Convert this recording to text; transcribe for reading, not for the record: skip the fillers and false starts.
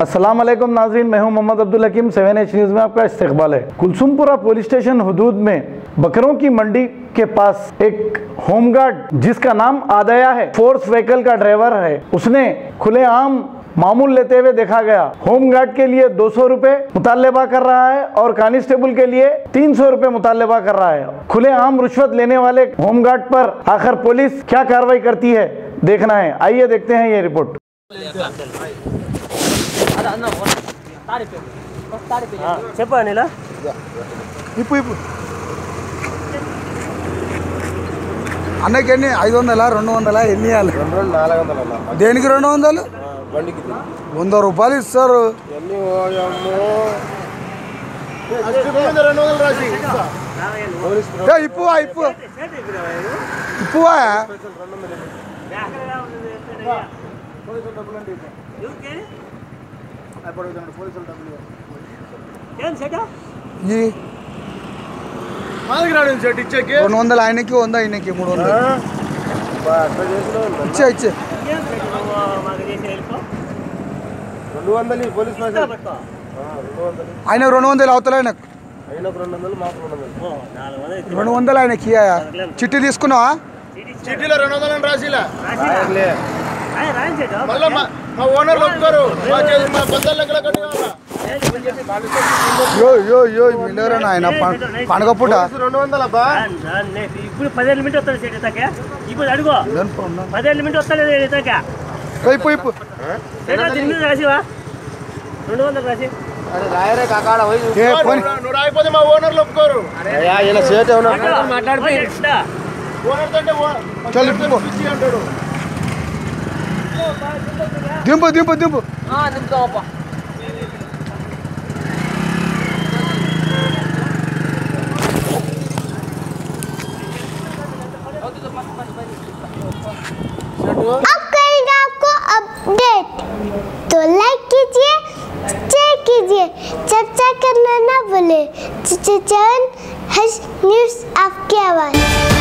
अस्सलाम वालेकुम नाज़रीन, मैं हूं मोहम्मद अब्दुल हकीम। 7H न्यूज़ में आपका इस्तकबाल है। कुलसुमपुरा पुलिस स्टेशन हदूद में बकरों की मंडी के पास एक होमगार्ड जिसका नाम आदया है, फोर्स व्हीकल का ड्राइवर है, उसने खुलेआम मामूल लेते हुए देखा गया। होमगार्ड के लिए 200 रुपए मुतालबा कर रहा है और कांस्टेबल के लिए 300 रुपए मुतालबा कर रहा है। खुलेआम रिश्वत लेने वाले होमगार्ड पर आखिर पुलिस क्या कार्रवाई करती है, देखना है। आइए देखते हैं ये रिपोर्ट। అన్నకి ఎన్ని 500 200 ఎన్ని ఇవ్వాలి? 400 దేనికి 200? 100 రూపాయలు ఇస్తారు. ఇప్పువా ఈ 200 ఆయనకి 100 ఆయనకి 300 ఇచ్చే ఆయన 200 అవతల ఆయనకు 200 ఆయనకి చిట్టి తీసుకున్నావా? చిట్టిలో 200 రాసిలా మా ఓనర్ ఒప్పుకోరు. మిల్లర్ ఆయన పండుగ పూట 200 ఇప్పుడు 15 నిమిషం వస్తుంది. ఇప్పుడు అడుగు 15 నిమిషం వస్తలేదు. రాసివా 200 రాసి రాయరే కాకాడ నువ్వు రాయిపోతే మా ఓనర్లు ఒప్పుకోరు. అంటాడు దింపు దింపు దింపు దింపుతామప్ప. आपको अपडेट तो लाइक कीजिए, शेयर कीजिए, चर्चा करना ना भूले। 7H न्यूज़ आपकी आवाज़।